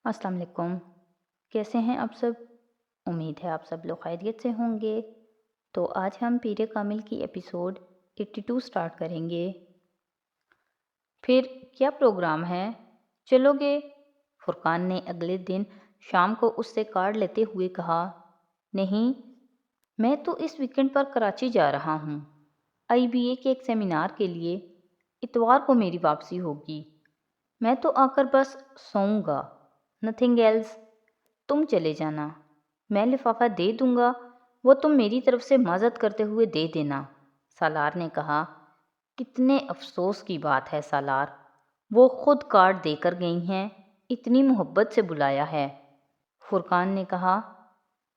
السلام علیکم۔ کیسے ہیں آپ سب؟ امید ہے آپ سب لوگ خیریت سے ہوں گے۔ تو آج ہم پیر کامل کی ایپیسوڈ 82 سٹارٹ کریں گے۔ پھر کیا پروگرام ہے؟ چلو گے؟ فرقان نے اگلے دن شام کو اس سے کارڈ لیتے ہوئے کہا، نہیں، میں تو اس ویکنڈ پر کراچی جا رہا ہوں، IBA کے ایک سیمینار کے لیے۔ اتوار کو میری واپسی ہوگی۔ میں تو آ کر بس سوؤں گا، نتھنگ ایلس۔ تم چلے جانا، میں لفافہ دے دوں گا، وہ تم میری طرف سے معذرت کرتے ہوئے دے دینا، سالار نے کہا۔ کتنے افسوس کی بات ہے سالار، وہ خود کارڈ دے کر گئی ہیں، اتنی محبت سے بلایا ہے۔ فرقان نے کہا،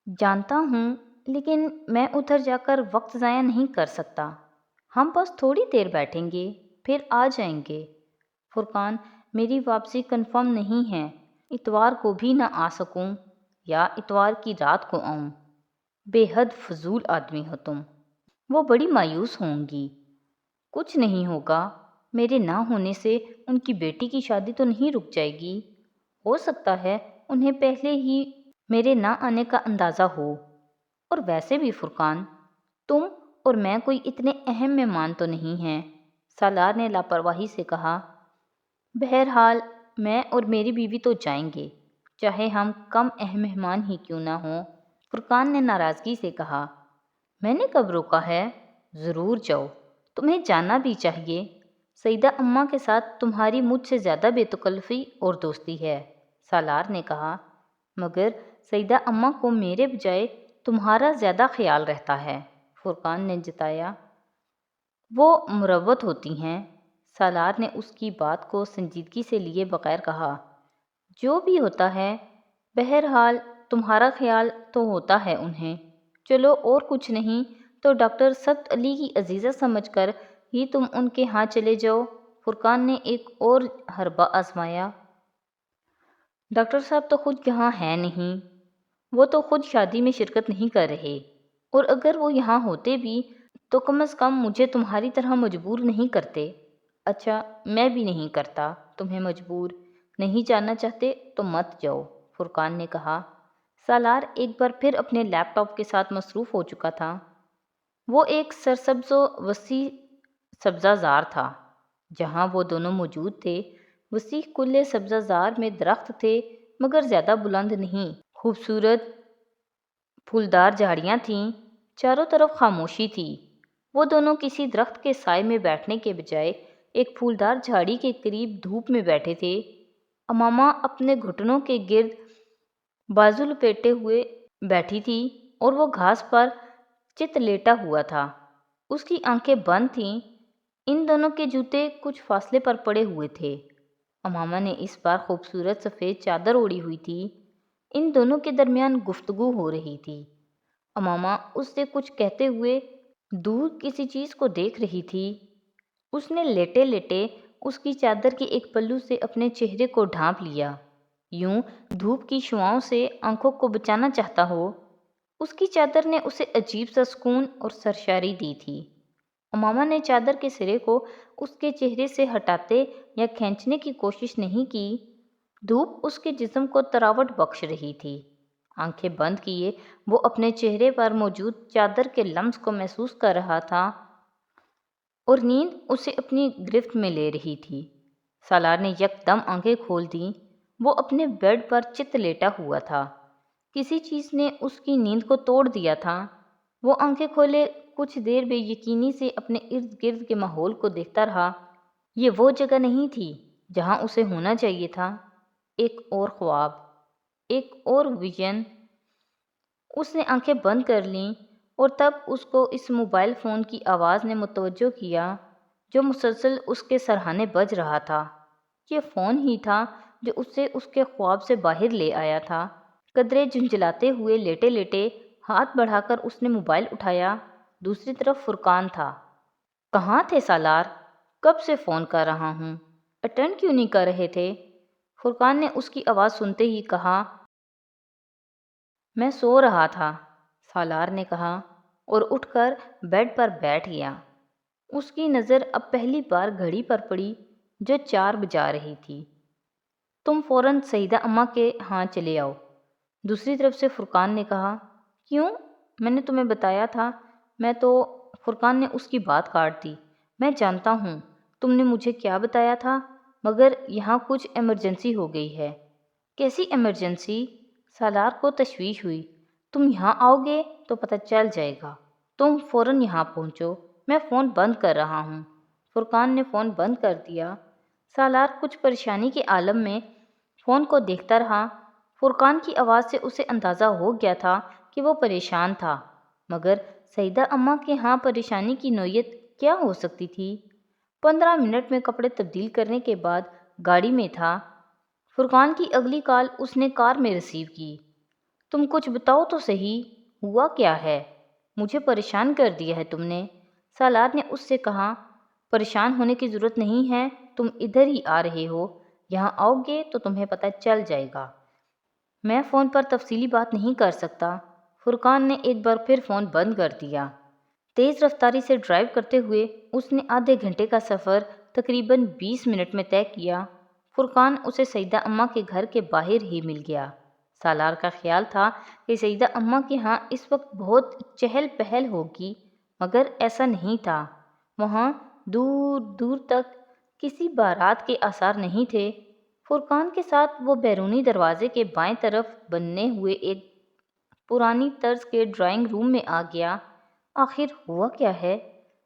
جانتا ہوں، لیکن میں ادھر جا کر وقت ضائع نہیں کر سکتا۔ ہم بس تھوڑی دیر بیٹھیں گے، پھر آ جائیں گے۔ فرقان، میری واپسی کنفرم نہیں ہے، اتوار کو بھی نہ آ سکوں یا اتوار کی رات کو آؤں۔ بے حد فضول آدمی ہو تم۔ وہ بڑی مایوس ہوں گی۔ کچھ نہیں ہوگا، میرے نہ ہونے سے ان کی بیٹی کی شادی تو نہیں رک جائے گی۔ ہو سکتا ہے انہیں پہلے ہی میرے نہ آنے کا اندازہ ہو۔ اور ویسے بھی فرقان، تم اور میں کوئی اتنے اہم مہمان تو نہیں ہیں، سالار نے لاپرواہی سے کہا۔ بہرحال میں اور میری بیوی تو جائیں گے، چاہے ہم کم اہم مہمان ہی کیوں نہ ہوں، فرقان نے ناراضگی سے کہا۔ میں نے کب روکا ہے؟ ضرور جاؤ، تمہیں جانا بھی چاہیے۔ سیدہ اماں کے ساتھ تمہاری مجھ سے زیادہ بے تکلفی اور دوستی ہے، سالار نے کہا۔ مگر سیدہ اماں کو میرے بجائے تمہارا زیادہ خیال رہتا ہے، فرقان نے جتایا۔ وہ مروت ہوتی ہیں، سالار نے اس کی بات کو سنجیدگی سے لیے بغیر کہا۔ جو بھی ہوتا ہے، بہرحال تمہارا خیال تو ہوتا ہے انہیں۔ چلو، اور کچھ نہیں تو ڈاکٹر سبت علی کی عزیزہ سمجھ کر ہی تم ان کے ہاں چلے جاؤ، فرقان نے ایک اور حربہ آزمایا۔ ڈاکٹر صاحب تو خود یہاں ہیں نہیں، وہ تو خود شادی میں شرکت نہیں کر رہے، اور اگر وہ یہاں ہوتے بھی تو کم از کم مجھے تمہاری طرح مجبور نہیں کرتے۔ اچھا، میں بھی نہیں کرتا تمہیں مجبور۔ نہیں جانا چاہتے تو مت جاؤ، فرقان نے کہا۔ سالار ایک بار پھر اپنے لیپ ٹاپ کے ساتھ مصروف ہو چکا تھا۔ وہ ایک سرسبز و وسیع سبزہ زار تھا۔ جہاں وہ دونوں موجود تھے، وسیع کھلے سبزہ زار میں درخت تھے، مگر زیادہ بلند نہیں۔ خوبصورت پھولدار جھاڑیاں تھیں، چاروں طرف خاموشی تھی۔ وہ دونوں کسی درخت کے سائے میں بیٹھنے کے بجائے ایک پھولدار جھاڑی کے قریب دھوپ میں بیٹھے تھے۔ امامہ اپنے گھٹنوں کے گرد بازو لپیٹے ہوئے بیٹھی تھی اور وہ گھاس پر چت لیٹا ہوا تھا۔ اس کی آنکھیں بند تھیں۔ ان دونوں کے جوتے کچھ فاصلے پر پڑے ہوئے تھے۔ امامہ نے اس بار خوبصورت سفید چادر اوڑھی ہوئی تھی۔ ان دونوں کے درمیان گفتگو ہو رہی تھی۔ امامہ اس سے کچھ کہتے ہوئے دور کسی چیز کو دیکھ رہی تھی۔ اس نے لیٹے لیٹے اس کی چادر کے ایک پلو سے اپنے چہرے کو ڈھانپ لیا، یوں دھوپ کی شعاؤں سے آنکھوں کو بچانا چاہتا ہو۔ اس کی چادر نے اسے عجیب سا سکون اور سرشاری دی تھی۔ امامہ نے چادر کے سرے کو اس کے چہرے سے ہٹاتے یا کھینچنے کی کوشش نہیں کی۔ دھوپ اس کے جسم کو تراوٹ بخش رہی تھی۔ آنکھیں بند کیے وہ اپنے چہرے پر موجود چادر کے لمس کو محسوس کر رہا تھا، اور نیند اسے اپنی گرفت میں لے رہی تھی۔ سالار نے یکدم آنکھیں کھول دیں۔ وہ اپنے بیڈ پر چت لیٹا ہوا تھا۔ کسی چیز نے اس کی نیند کو توڑ دیا تھا۔ وہ آنکھیں کھولے کچھ دیر بے یقینی سے اپنے ارد گرد کے ماحول کو دیکھتا رہا۔ یہ وہ جگہ نہیں تھی جہاں اسے ہونا چاہیے تھا۔ ایک اور خواب، ایک اور ویژن۔ اس نے آنکھیں بند کر لیں، اور تب اس کو اس موبائل فون کی آواز نے متوجہ کیا جو مسلسل اس کے سرہانے بج رہا تھا۔ یہ فون ہی تھا جو اسے اس کے خواب سے باہر لے آیا تھا۔ قدرے جھنجھلاتے ہوئے لیٹے لیٹے ہاتھ بڑھا کر اس نے موبائل اٹھایا۔ دوسری طرف فرقان تھا۔ کہاں تھے سالار؟ کب سے فون کر رہا ہوں، اٹینڈ کیوں نہیں کر رہے تھے؟ فرقان نے اس کی آواز سنتے ہی کہا۔ میں سو رہا تھا، سالار نے کہا، اور اٹھ کر بیڈ پر بیٹھ گیا۔ اس کی نظر اب پہلی بار گھڑی پر پڑی جو 4 بجا رہی تھی۔ تم فوراً سعیدہ اماں کے ہاں چلے آؤ۔ دوسری طرف سے فرقان نے کہا، کیوں؟ میں نے تمہیں بتایا تھا۔ میں تو فرقان نے اس کی بات کاٹ دی۔ میں جانتا ہوں تم نے مجھے کیا بتایا تھا، مگر یہاں کچھ ایمرجنسی ہو گئی ہے۔ کیسی ایمرجنسی؟ سالار کو تشویش ہوئی۔ تم یہاں آؤ گے تو پتہ چل جائے گا۔ تم فوراً یہاں پہنچو، میں فون بند کر رہا ہوں۔ فرقان نے فون بند کر دیا۔ سالار کچھ پریشانی کے عالم میں فون کو دیکھتا رہا۔ فرقان کی آواز سے اسے اندازہ ہو گیا تھا کہ وہ پریشان تھا، مگر سعیدہ اماں کے ہاں پریشانی کی نوعیت کیا ہو سکتی تھی؟ 15 منٹ میں کپڑے تبدیل کرنے کے بعد گاڑی میں تھا۔ فرقان کی اگلی کال اس نے کار میں ریسیو کی۔ تم کچھ بتاؤ تو صحیح، ہوا کیا ہے؟ مجھے پریشان کر دیا ہے تم نے، سالار نے اس سے کہا۔ پریشان ہونے کی ضرورت نہیں ہے، تم ادھر ہی آ رہے ہو، یہاں آؤ گے تو تمہیں پتہ چل جائے گا۔ میں فون پر تفصیلی بات نہیں کر سکتا۔ فرقان نے ایک بار پھر فون بند کر دیا۔ تیز رفتاری سے ڈرائیو کرتے ہوئے اس نے آدھے گھنٹے کا سفر تقریباً 20 منٹ میں طے کیا۔ فرقان اسے سعیدہ اماں کے گھر کے باہر ہی مل گیا۔ سالار کا خیال تھا کہ سعیدہ اماں کے ہاں اس وقت بہت چہل پہل ہوگی، مگر ایسا نہیں تھا۔ وہاں دور دور تک کسی بارات کے آثار نہیں تھے۔ فرقان کے ساتھ وہ بیرونی دروازے کے بائیں طرف بننے ہوئے ایک پرانی طرز کے ڈرائنگ روم میں آ گیا۔ آخر ہوا کیا ہے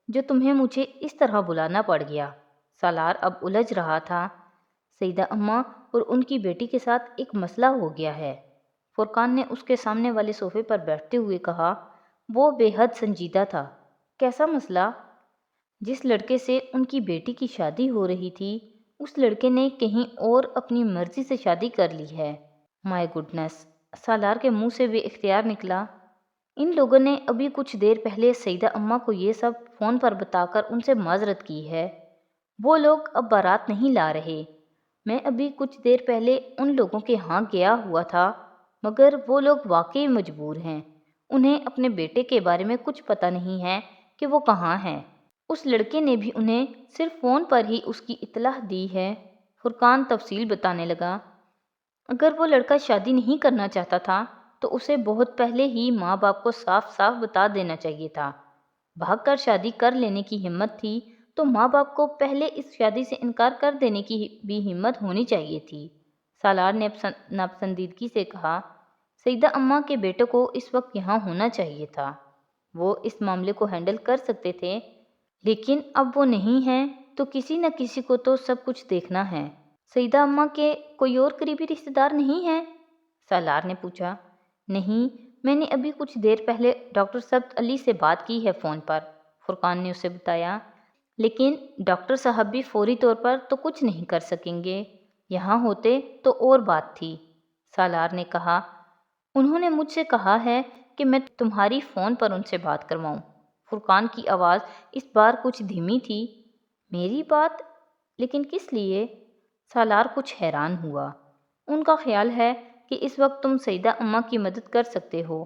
جو تمہیں مجھے اس طرح بلانا پڑ گیا؟ سالار اب الجھ رہا تھا۔ سعیدہ اماں اور ان کی بیٹی کے ساتھ ایک مسئلہ ہو گیا ہے، فرقان نے اس کے سامنے والے صوفے پر بیٹھتے ہوئے کہا۔ وہ بے حد سنجیدہ تھا۔ کیسا مسئلہ؟ جس لڑکے سے ان کی بیٹی کی شادی ہو رہی تھی، اس لڑکے نے کہیں اور اپنی مرضی سے شادی کر لی ہے۔ مائی گڈنس، سالار کے منہ سے بے اختیار نکلا۔ ان لوگوں نے ابھی کچھ دیر پہلے سعیدہ اماں کو یہ سب فون پر بتا کر ان سے معذرت کی ہے۔ وہ لوگ اب بارات نہیں لا رہے۔ میں ابھی کچھ دیر پہلے ان لوگوں کے ہاں گیا ہوا تھا، مگر وہ لوگ واقعی مجبور ہیں۔ انہیں اپنے بیٹے کے بارے میں کچھ پتہ نہیں ہے کہ وہ کہاں ہے۔ اس لڑکے نے بھی انہیں صرف فون پر ہی اس کی اطلاع دی ہے۔ فرقان تفصیل بتانے لگا۔ اگر وہ لڑکا شادی نہیں کرنا چاہتا تھا تو اسے بہت پہلے ہی ماں باپ کو صاف صاف بتا دینا چاہیے تھا۔ بھاگ کر شادی کر لینے کی ہمت تھی تو ماں باپ کو پہلے اس شادی سے انکار کر دینے کی بھی ہمت ہونی چاہیے تھی۔ سالار نے ناپسندیدگی سے کہا۔ سعیدہ اماں کے بیٹے کو اس وقت یہاں ہونا چاہیے تھا۔ وہ اس معاملے کو ہینڈل کر سکتے تھے، لیکن اب وہ نہیں ہیں تو کسی نہ کسی کو تو سب کچھ دیکھنا ہے۔ سعیدہ اماں کے کوئی اور قریبی رشتہ دار نہیں ہیں؟ سالار نے پوچھا۔ نہیں، میں نے ابھی کچھ دیر پہلے ڈاکٹر ثبت علی سے بات کی ہے فون پر، فرقان نے اسے بتایا۔ لیکن ڈاکٹر صاحب بھی فوری طور پر تو کچھ نہیں کر سکیں گے، یہاں ہوتے تو اور بات تھی، سالار نے کہا۔ انہوں نے مجھ سے کہا ہے کہ میں تمہاری فون پر ان سے بات کرواؤں۔ فرقان کی آواز اس بار کچھ دھیمی تھی۔ میری بات؟ لیکن کس لیے؟ سالار کچھ حیران ہوا۔ ان کا خیال ہے کہ اس وقت تم سعیدہ اماں کی مدد کر سکتے ہو۔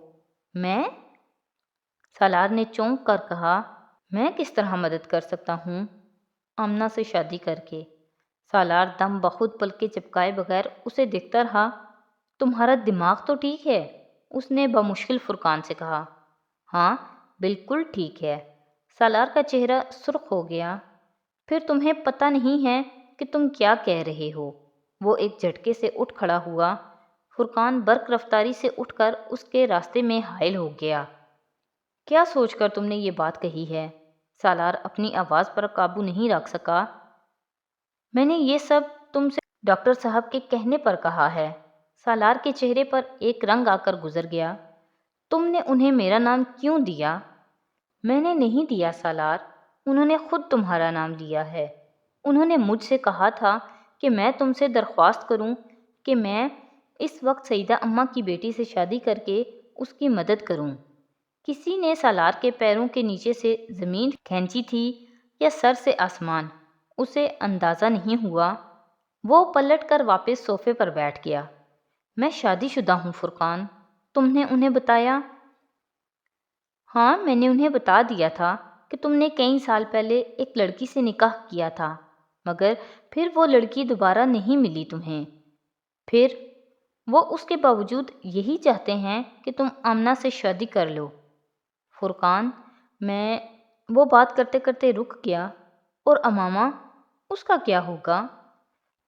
میں؟ سالار نے چونک کر کہا۔ میں کس طرح مدد کر سکتا ہوں؟ آمنہ سے شادی کر کے۔ سالار دم بخود پلکیں چپکائے بغیر اسے دیکھتا رہا۔ تمہارا دماغ تو ٹھیک ہے؟ اس نے بمشکل فرقان سے کہا۔ ہاں، بالکل ٹھیک ہے۔ سالار کا چہرہ سرخ ہو گیا۔ پھر تمہیں پتہ نہیں ہے کہ تم کیا کہہ رہے ہو؟ وہ ایک جھٹکے سے اٹھ کھڑا ہوا۔ فرقان برق رفتاری سے اٹھ کر اس کے راستے میں حائل ہو گیا۔ کیا سوچ کر تم نے یہ بات کہی ہے؟ سالار اپنی آواز پر قابو نہیں رکھ سکا۔ میں نے یہ سب تم سے ڈاکٹر صاحب کے کہنے پر کہا ہے۔ سالار کے چہرے پر ایک رنگ آ کر گزر گیا۔ تم نے انہیں میرا نام کیوں دیا؟ میں نے نہیں دیا سالار، انہوں نے خود تمہارا نام لیا ہے۔ انہوں نے مجھ سے کہا تھا کہ میں تم سے درخواست کروں کہ میں اس وقت سعیدہ اماں کی بیٹی سے شادی کر کے اس کی مدد کروں۔ کسی نے سالار کے پیروں کے نیچے سے زمین کھینچی تھی یا سر سے آسمان، اسے اندازہ نہیں ہوا۔ وہ پلٹ کر واپس صوفے پر بیٹھ گیا۔ میں شادی شدہ ہوں فرقان، تم نے انہیں بتایا؟ ہاں، میں نے انہیں بتا دیا تھا کہ تم نے کئی سال پہلے ایک لڑکی سے نکاح کیا تھا، مگر پھر وہ لڑکی دوبارہ نہیں ملی تمہیں۔ پھر وہ اس کے باوجود یہی چاہتے ہیں کہ تم آمنہ سے شادی کر لو۔ فرقان، میں وہ بات کرتے کرتے رک گیا۔ اور امامہ، اس کا کیا ہوگا؟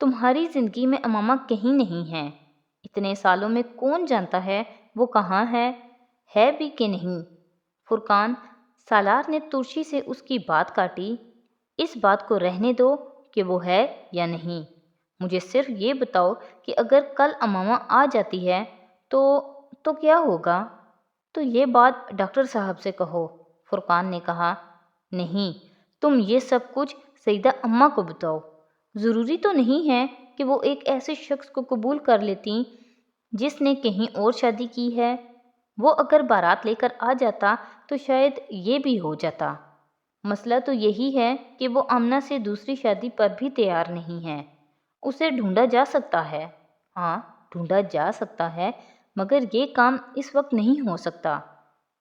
تمہاری زندگی میں امامہ کہیں نہیں ہیں۔ اتنے سالوں میں کون جانتا ہے وہ کہاں ہے بھی کہ نہیں؟ فرقان، سالار نے ترشی سے اس کی بات کاٹی۔ اس بات کو رہنے دو کہ وہ ہے یا نہیں۔ مجھے صرف یہ بتاؤ کہ اگر کل امامہ آ جاتی ہے تو کیا ہوگا؟ تو یہ بات ڈاکٹر صاحب سے کہو، فرقان نے کہا۔ نہیں، تم یہ سب کچھ سیدہ اماں کو بتاؤ۔ ضروری تو نہیں ہے کہ وہ ایک ایسے شخص کو قبول کر لیتیں جس نے کہیں اور شادی کی ہے۔ وہ اگر بارات لے کر آ جاتا تو شاید یہ بھی ہو جاتا۔ مسئلہ تو یہی ہے کہ وہ آمنہ سے دوسری شادی پر بھی تیار نہیں ہے۔ اسے ڈھونڈا جا سکتا ہے۔ ہاں، ڈھونڈا جا سکتا ہے، مگر یہ کام اس وقت نہیں ہو سکتا۔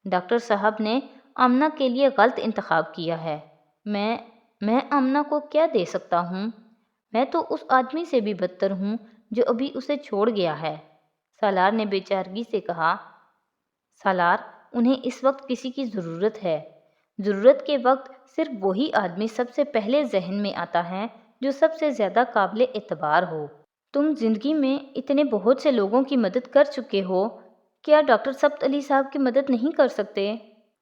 ڈاکٹر صاحب نے آمنہ کے لیے غلط انتخاب کیا ہے۔ میں آمنہ کو کیا دے سکتا ہوں؟ میں تو اس آدمی سے بھی بدتر ہوں جو ابھی اسے چھوڑ گیا ہے، سالار نے بے چارگی سے کہا۔ سالار، انہیں اس وقت کسی کی ضرورت ہے۔ ضرورت کے وقت صرف وہی آدمی سب سے پہلے ذہن میں آتا ہے جو سب سے زیادہ قابل اعتبار ہو۔ تم زندگی میں اتنے بہت سے لوگوں کی مدد کر چکے ہو، کیا ڈاکٹر سبت علی صاحب کی مدد نہیں کر سکتے؟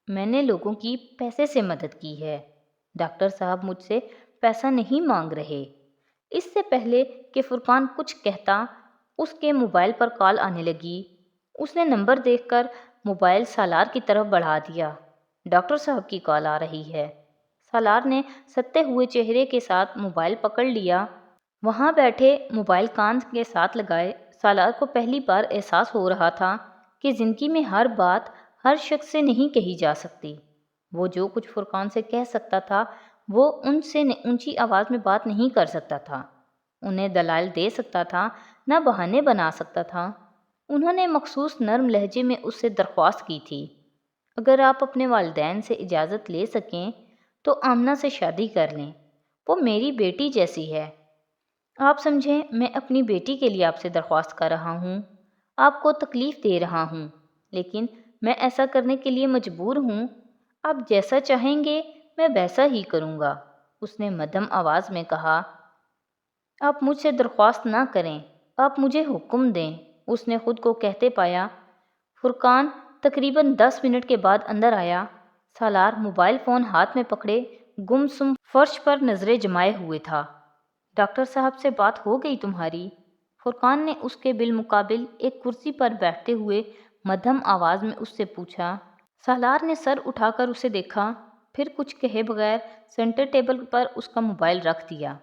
میں نے لوگوں کی پیسے سے مدد کی ہے۔ ڈاکٹر صاحب مجھ سے پیسہ نہیں مانگ رہے۔ اس سے پہلے کہ فرقان کچھ کہتا، اس کے موبائل پر کال آنے لگی۔ اس نے نمبر دیکھ کر موبائل سالار کی طرف بڑھا دیا۔ ڈاکٹر صاحب کی کال آ رہی ہے۔ سالار نے ستے ہوئے چہرے کے ساتھ موبائل پکڑ لیا۔ وہاں بیٹھے موبائل کان کے ساتھ لگائے سالار کو پہلی بار احساس ہو رہا تھا کہ زندگی میں ہر بات ہر شخص سے نہیں کہی جا سکتی۔ وہ جو کچھ فرقان سے کہہ سکتا تھا وہ ان سے اونچی آواز میں بات نہیں کر سکتا تھا، انہیں دلائل دے سکتا تھا، نہ بہانے بنا سکتا تھا۔ انہوں نے مخصوص نرم لہجے میں اس سے درخواست کی تھی، اگر آپ اپنے والدین سے اجازت لے سکیں تو آمنہ سے شادی کر لیں، وہ میری بیٹی جیسی ہے۔ آپ سمجھیں، میں اپنی بیٹی کے لیے آپ سے درخواست کر رہا ہوں، آپ کو تکلیف دے رہا ہوں، لیکن میں ایسا کرنے کے لیے مجبور ہوں۔ آپ جیسا چاہیں گے میں ویسا ہی کروں گا، اس نے مدھم آواز میں کہا۔ آپ مجھ سے درخواست نہ کریں، آپ مجھے حکم دیں، اس نے خود کو کہتے پایا۔ فرقان تقریباً 10 منٹ کے بعد اندر آیا۔ سالار موبائل فون ہاتھ میں پکڑے گمسم فرش پر نظریں جمائے ہوئے تھا۔ ڈاکٹر صاحب سے بات ہو گئی تمہاری؟ فرقان نے اس کے بالمقابل ایک کرسی پر بیٹھتے ہوئے مدھم آواز میں اس سے پوچھا۔ سالار نے سر اٹھا کر اسے دیکھا، پھر کچھ کہے بغیر سینٹر ٹیبل پر اس کا موبائل رکھ دیا۔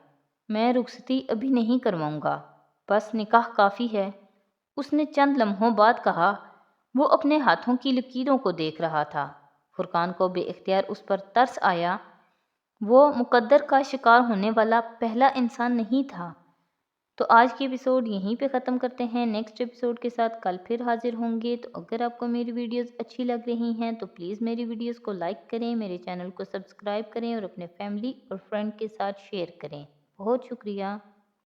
میں رخصتی ابھی نہیں کرواؤں گا، بس نکاح کافی ہے، اس نے چند لمحوں بعد کہا۔ وہ اپنے ہاتھوں کی لکیروں کو دیکھ رہا تھا۔ فرقان کو بے اختیار اس پر ترس آیا۔ وہ مقدر کا شکار ہونے والا پہلا انسان نہیں تھا۔ تو آج کی ایپیسوڈ یہیں پہ ختم کرتے ہیں۔ نیکسٹ ایپیسوڈ کے ساتھ کل پھر حاضر ہوں گے۔ تو اگر آپ کو میری ویڈیوز اچھی لگ رہی ہیں تو پلیز میری ویڈیوز کو لائک کریں، میرے چینل کو سبسکرائب کریں اور اپنے فیملی اور فرینڈ کے ساتھ شیئر کریں۔ بہت شکریہ۔